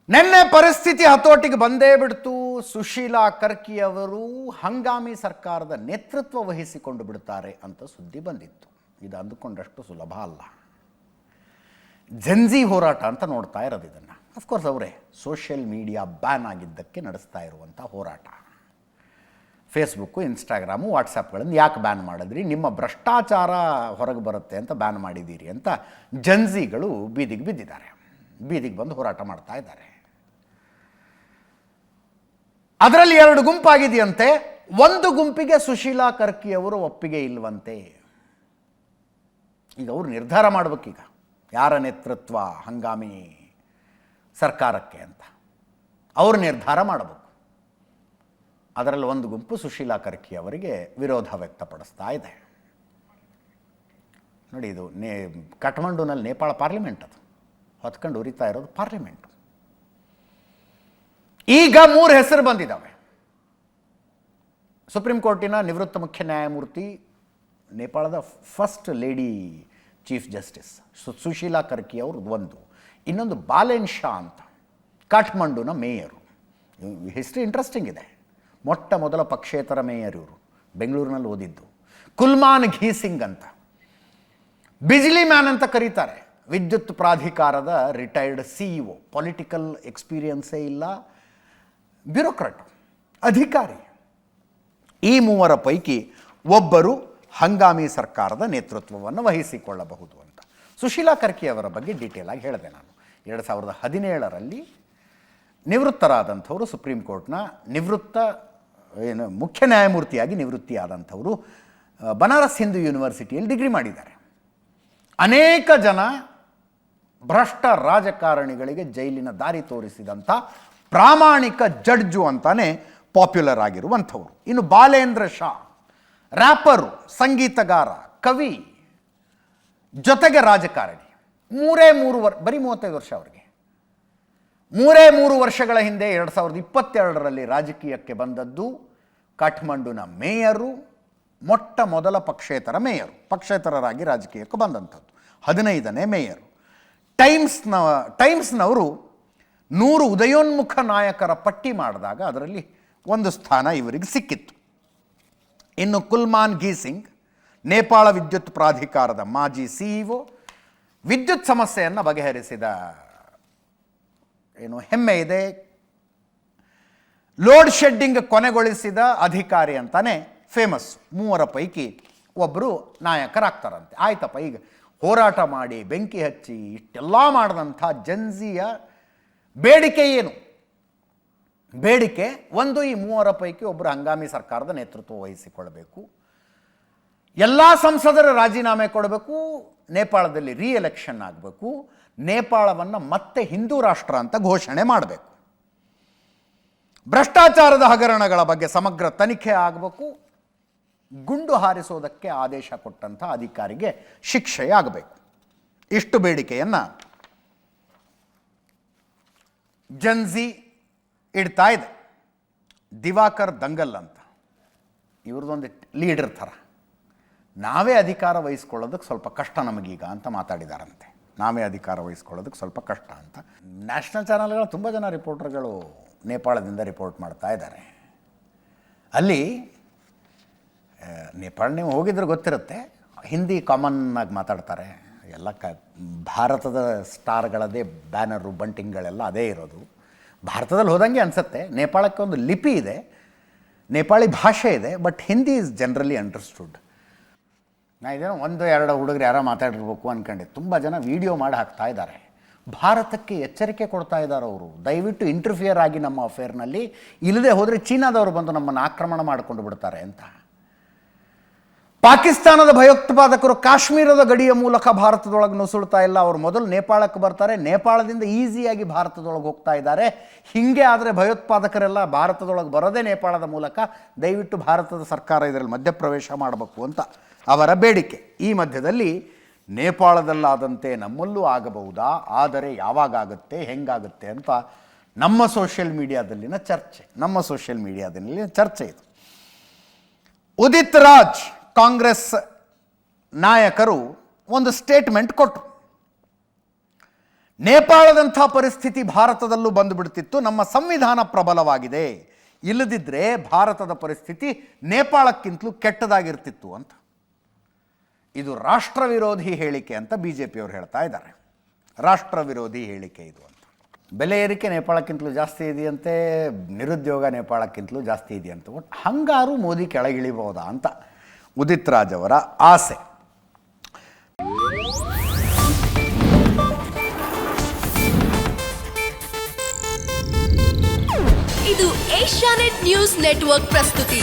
ನಿನ್ನೆ ಪರಿಸ್ಥಿತಿ ಹತೋಟಿಗೆ ಬಂದೇ ಬಿಡ್ತು. ಸುಶೀಲಾ ಕರ್ಕಿ ಅವರು ಹಂಗಾಮಿ ಸರ್ಕಾರದ ನೇತೃತ್ವ ವಹಿಸಿಕೊಂಡು ಬಿಡ್ತಾರೆ ಅಂತ ಸುದ್ದಿ ಬಂದಿತ್ತು. ಇದು ಅಂದುಕೊಂಡಷ್ಟು ಸುಲಭ ಅಲ್ಲ. ಜೆನ್ಜಿ ಹೋರಾಟ ಅಂತ ನೋಡ್ತಾ ಇರೋದು ಇದನ್ನು. ಅಫ್ಕೋರ್ಸ್ ಅವರೇ ಸೋಷಿಯಲ್ ಮೀಡಿಯಾ ಬ್ಯಾನ್ ಆಗಿದ್ದಕ್ಕೆ ನಡೆಸ್ತಾ ಇರುವಂಥ ಹೋರಾಟ. ಫೇಸ್ಬುಕ್ಕು, ಇನ್ಸ್ಟಾಗ್ರಾಮು, ವಾಟ್ಸಪ್ಗಳನ್ನು ಯಾಕೆ ಬ್ಯಾನ್ ಮಾಡಿದ್ರಿ, ನಿಮ್ಮ ಭ್ರಷ್ಟಾಚಾರ ಹೊರಗೆ ಬರುತ್ತೆ ಅಂತ ಬ್ಯಾನ್ ಮಾಡಿದ್ದೀರಿ ಅಂತ ಜೆನ್ಜಿಗಳು ಬೀದಿಗೆ ಬಿದ್ದಿದ್ದಾರೆ. ಬೀದಿಗೆ ಬಂದು ಹೋರಾಟ ಮಾಡ್ತಾ ಇದ್ದಾರೆ. ಅದರಲ್ಲಿ 2 ಗುಂಪಾಗಿದೆಯಂತೆ. ಒಂದು ಗುಂಪಿಗೆ ಸುಶೀಲಾ ಕರ್ಕಿ ಅವರು ಒಪ್ಪಿಗೆ ಇಲ್ವಂತೆ. ಈಗ ಅವರು ನಿರ್ಧಾರ ಮಾಡಬೇಕೀಗ ಯಾರ ನೇತೃತ್ವ ಹಂಗಾಮಿ ಸರ್ಕಾರಕ್ಕೆ ಅಂತ ಅವರು ನಿರ್ಧಾರ ಮಾಡಬೇಕು. ಅದರಲ್ಲಿ ಒಂದು ಗುಂಪು ಸುಶೀಲಾ ಕರ್ಕಿ ಅವರಿಗೆ ವಿರೋಧ ವ್ಯಕ್ತಪಡಿಸ್ತಾ ಇದೆ. ನೋಡಿ, ಇದು ಕಠ್ಮಂಡುನಲ್ಲಿ ನೇಪಾಳ ಪಾರ್ಲಿಮೆಂಟ್, ಅದು ಹೊತ್ಕೊಂಡು ಉರಿತಾ ಇರೋದು ಪಾರ್ಲಿಮೆಂಟು. ಈಗ 3 ಹೆಸರು ಬಂದಿದ್ದಾವೆ. ಸುಪ್ರೀಂ ಕೋರ್ಟಿನ ನಿವೃತ್ತ ಮುಖ್ಯ ನ್ಯಾಯಮೂರ್ತಿ, ನೇಪಾಳದ first lady chief justice Sushila Karki ಅವರು ಒಂದು, ಇನ್ನೊಂದು ಬಾಲೆನ್ ಶಾ ಅಂತ ಕಾಠ್ಮಂಡುನ ಮೇಯರು. ಹಿಸ್ಟ್ರಿ ಇಂಟ್ರೆಸ್ಟಿಂಗ್ ಇದೆ. ಮೊಟ್ಟ ಮೊದಲ ಪಕ್ಷೇತರ ಮೇಯರ್ ಇವರು, ಬೆಂಗಳೂರಿನಲ್ಲಿ ಓದಿದ್ದು. ಕುಲ್ಮಾನ್ ಘೀಸಿಂಗ್ ಅಂತ, ಬಿಜ್ಲಿ ಮ್ಯಾನ್ ಅಂತ ಕರೀತಾರೆ. ವಿದ್ಯುತ್ ಪ್ರಾಧಿಕಾರದ ರಿಟೈರ್ಡ್ CEO, ಪೊಲಿಟಿಕಲ್ ಎಕ್ಸ್ಪೀರಿಯನ್ಸೇ ಇಲ್ಲ, ಬ್ಯೂರೋಕ್ರಾಟ್, ಅಧಿಕಾರಿ. ಈ 3 ಪೈಕಿ ಒಬ್ಬರು ಹಂಗಾಮಿ ಸರ್ಕಾರದ ನೇತೃತ್ವವನ್ನು ವಹಿಸಿಕೊಳ್ಳಬಹುದು ಅಂತ. ಸುಶೀಲಾ ಕರ್ಕಿ ಅವರ ಬಗ್ಗೆ ಡೀಟೇಲ್ ಆಗಿ ಹೇಳಿದೆ ನಾನು. 2017ರಲ್ಲಿ ನಿವೃತ್ತರಾದಂಥವರು, ಸುಪ್ರೀಂ ಕೋರ್ಟ್ನ ಮುಖ್ಯ ನ್ಯಾಯಮೂರ್ತಿಯಾಗಿ ನಿವೃತ್ತಿಯಾದಂಥವರು, ಬನಾರಸ್ ಹಿಂದೂ ಯೂನಿವರ್ಸಿಟಿಯಲ್ಲಿ ಡಿಗ್ರಿ ಮಾಡಿದ್ದಾರೆ. ಅನೇಕ ಜನ ಭ್ರಷ್ಟ ರಾಜಕಾರಣಿಗಳಿಗೆ ಜೈಲಿನ ದಾರಿ ತೋರಿಸಿದಂಥ ಪ್ರಾಮಾಣಿಕ ಜಡ್ಜು ಅಂತಾನೆ ಪಾಪ್ಯುಲರ್ ಆಗಿರುವಂಥವ್ರು. ಇನ್ನು ಬಾಲೇಂದ್ರ ಶಾ, ರ್ಯಾಪರು, ಸಂಗೀತಗಾರ, ಕವಿ, ಜೊತೆಗೆ ರಾಜಕಾರಣಿ. ಬರೀ 35 ವರ್ಷ ಅವರಿಗೆ. 3 ವರ್ಷಗಳ ಹಿಂದೆ 2022ರಲ್ಲಿ ರಾಜಕೀಯಕ್ಕೆ ಬಂದದ್ದು. ಕಾಠ್ಮಂಡುನ ಮೇಯರು, ಮೊಟ್ಟ ಮೊದಲ ಪಕ್ಷೇತರ ಮೇಯರು, ಪಕ್ಷೇತರರಾಗಿ ರಾಜಕೀಯಕ್ಕೆ ಬಂದಂಥದ್ದು. 15ನೇ ಮೇಯರು. ಟೈಮ್ಸ್ನವರು 100 ಉದಯೋನ್ಮುಖ ನಾಯಕರ ಪಟ್ಟಿ ಮಾಡಿದಾಗ ಅದರಲ್ಲಿ ಒಂದು ಸ್ಥಾನ ಇವರಿಗೆ ಸಿಕ್ಕಿತ್ತು. ಇನ್ನು ಕುಲ್ಮಾನ್ ಘೀಸಿಂಗ್, ನೇಪಾಳ ವಿದ್ಯುತ್ ಪ್ರಾಧಿಕಾರದ ಮಾಜಿ CEO, ವಿದ್ಯುತ್ ಸಮಸ್ಯೆಯನ್ನು ಬಗೆಹರಿಸಿದ ಹೆಮ್ಮೆ ಇದೆ, ಲೋಡ್ ಶೆಡ್ಡಿಂಗ್ ಕೊನೆಗೊಳಿಸಿದ ಅಧಿಕಾರಿ ಅಂತಾನೆ ಫೇಮಸ್. 3 ಪೈಕಿ ಒಬ್ಬರು ನಾಯಕರಾಗ್ತಾರಂತೆ. ಆಯ್ತಪ್ಪ, ಈಗ ಹೋರಾಟ ಮಾಡಿ ಬೆಂಕಿ ಹಚ್ಚಿ ಇಷ್ಟೆಲ್ಲ ಮಾಡಿದಂಥ ಜೆನ್ಜಿಯ ಬೇಡಿಕೆ ಏನು? ಬೇಡಿಕೆ ಒಂದು, ಈ 3 ಪೈಕಿ ಒಬ್ಬರು ಹಂಗಾಮಿ ಸರ್ಕಾರದ ನೇತೃತ್ವ ವಹಿಸಿಕೊಳ್ಳಬೇಕು, ಎಲ್ಲ ಸಂಸದರ ರಾಜೀನಾಮೆ ಕೊಡಬೇಕು, ನೇಪಾಳದಲ್ಲಿ ರೀಎಲೆಕ್ಷನ್ ಆಗಬೇಕು, ನೇಪಾಳವನ್ನು ಮತ್ತೆ ಹಿಂದೂ ರಾಷ್ಟ್ರ ಅಂತ ಘೋಷಣೆ ಮಾಡಬೇಕು, ಭ್ರಷ್ಟಾಚಾರದ ಹಗರಣಗಳ ಬಗ್ಗೆ ಸಮಗ್ರ ತನಿಖೆ ಆಗಬೇಕು, ಗುಂಡು ಹಾರಿಸೋದಕ್ಕೆ ಆದೇಶ ಕೊಟ್ಟಂಥ ಅಧಿಕಾರಿಗೆ ಶಿಕ್ಷೆಯಾಗಬೇಕು. ಇಷ್ಟು ಬೇಡಿಕೆಯನ್ನು ಜೆನ್ಜಿ ಇಡ್ತಾ ಇದೆ. ದಿವಾಕರ್ ದಂಗಲ್ ಅಂತ, ಇವ್ರದ್ದೊಂದು ಲೀಡರ್ ಥರ, ನಾವೇ ಅಧಿಕಾರ ವಹಿಸ್ಕೊಳ್ಳೋದಕ್ಕೆ ಸ್ವಲ್ಪ ಕಷ್ಟ ನಮಗೀಗ ಅಂತ ಮಾತಾಡಿದಾರಂತೆ. ನಾವೇ ಅಧಿಕಾರ ವಹಿಸ್ಕೊಳ್ಳೋದಕ್ಕೆ ಸ್ವಲ್ಪ ಕಷ್ಟ ಅಂತ. ನ್ಯಾಷನಲ್ ಚಾನಲ್ಗಳ ತುಂಬ ಜನ ರಿಪೋರ್ಟರ್ಗಳು ನೇಪಾಳದಿಂದ ರಿಪೋರ್ಟ್ ಮಾಡ್ತಾ ಇದ್ದಾರೆ. ಅಲ್ಲಿ ನೇಪಾಳ ನೀವು ಹೋಗಿದ್ರೆ ಗೊತ್ತಿರುತ್ತೆ, ಹಿಂದಿ ಕಾಮನ್ ಆಗಿ ಮಾತಾಡ್ತಾರೆ. ಎಲ್ಲ ಭಾರತದ ಸ್ಟಾರ್ಗಳದೇ ಬ್ಯಾನರು, ಬಂಟಿಂಗ್ಗಳೆಲ್ಲ ಅದೇ ಇರೋದು. ಭಾರತದಲ್ಲಿ ಹೋದಂಗೆ ಅನಿಸುತ್ತೆ. ನೇಪಾಳಕ್ಕೆ ಒಂದು ಲಿಪಿ ಇದೆ, ನೇಪಾಳಿ ಭಾಷೆ ಇದೆ, but Hindi is generally understood. ನಾ ಇದೇನೋ 1-2 ಹುಡುಗರು ಯಾರೋ ಮಾತಾಡಿರ್ಬೇಕು ಅಂದ್ಕೊಂಡೆ. ತುಂಬ ಜನ ವಿಡಿಯೋ ಮಾಡಿ ಹಾಕ್ತಾ ಇದ್ದಾರೆ. ಭಾರತಕ್ಕೆ ಎಚ್ಚರಿಕೆ ಕೊಡ್ತಾ ಇದ್ದಾರೆ ಅವರು, ದಯವಿಟ್ಟು ಇಂಟರ್ಫಿಯರ್ ಆಗಿ ನಮ್ಮ ಅಫೇರ್ನಲ್ಲಿ, ಇಲ್ಲದೆ ಹೋದರೆ ಚೀನಾದವರು ಬಂದು ನಮ್ಮನ್ನು ಆಕ್ರಮಣ ಮಾಡಿಕೊಂಡು ಬಿಡ್ತಾರೆ ಅಂತ. ಪಾಕಿಸ್ತಾನದ ಭಯೋತ್ಪಾದಕರು ಕಾಶ್ಮೀರದ ಗಡಿಯ ಮೂಲಕ ಭಾರತದೊಳಗೆ ನುಸುಳ್ತಾ ಇಲ್ಲ. ಅವರು ಮೊದಲು ನೇಪಾಳಕ್ಕೆ ಬರ್ತಾರೆ, ನೇಪಾಳದಿಂದ ಈಸಿಯಾಗಿ ಭಾರತದೊಳಗೆ ಹೋಗ್ತಾ ಇದ್ದಾರೆ. ಹೀಗೆ ಆದರೆ ಭಯೋತ್ಪಾದಕರೆಲ್ಲ ಭಾರತದೊಳಗೆ ಬರೋದೇ ನೇಪಾಳದ ಮೂಲಕ. ದಯವಿಟ್ಟು ಭಾರತದ ಸರ್ಕಾರ ಇದರಲ್ಲಿ ಮಧ್ಯಪ್ರವೇಶ ಮಾಡಬೇಕು ಅಂತ ಅವರ ಬೇಡಿಕೆ. ಈ ಮಧ್ಯದಲ್ಲಿ ನೇಪಾಳದಲ್ಲಾದಂತೆ ನಮ್ಮಲ್ಲೂ ಆಗಬಹುದಾ, ಆದರೆ ಯಾವಾಗುತ್ತೆ, ಹೆಂಗಾಗುತ್ತೆ ಅಂತ ನಮ್ಮ ಸೋಷಿಯಲ್ ಮೀಡಿಯಾದಲ್ಲಿನ ಚರ್ಚೆ ಇದು. ಉದಿತ್ ರಾಜ್ ಕಾಂಗ್ರೆಸ್ ನಾಯಕರು ಒಂದು ಸ್ಟೇಟ್ಮೆಂಟ್ ಕೊಟ್ಟರು. ನೇಪಾಳದಂಥ ಪರಿಸ್ಥಿತಿ ಭಾರತದಲ್ಲೂ ಬಂದುಬಿಡ್ತಿತ್ತು. ನಮ್ಮ ಸಂವಿಧಾನ ಪ್ರಬಲವಾಗಿದೆ, ಇಲ್ಲದಿದ್ದರೆ ಭಾರತದ ಪರಿಸ್ಥಿತಿ ನೇಪಾಳಕ್ಕಿಂತಲೂ ಕೆಟ್ಟದಾಗಿರ್ತಿತ್ತು ಅಂತ. ಇದು ರಾಷ್ಟ್ರ ವಿರೋಧಿ ಹೇಳಿಕೆ ಅಂತ BJPಯವರು ಹೇಳ್ತಾ ಇದ್ದಾರೆ. ರಾಷ್ಟ್ರ ವಿರೋಧಿ ಹೇಳಿಕೆ ಇದು ಅಂತ. ಬೆಲೆ ಏರಿಕೆ ನೇಪಾಳಕ್ಕಿಂತಲೂ ಜಾಸ್ತಿ ಇದೆಯಂತೆ, ನಿರುದ್ಯೋಗ ನೇಪಾಳಕ್ಕಿಂತಲೂ ಜಾಸ್ತಿ ಇದೆಯಂತ. ಒಟ್ಟು ಹಂಗಾರು ಮೋದಿ ಕೆಳಗಿಳಿಬೋದಾ ಅಂತ ಉದಿತ್ ರಾಜ್ ಅವರ ಆಸೆ. ಇದು ಏಷ್ಯಾನೆಟ್ ನ್ಯೂಸ್ ನೆಟ್ವರ್ಕ್ ಪ್ರಸ್ತುತಿ.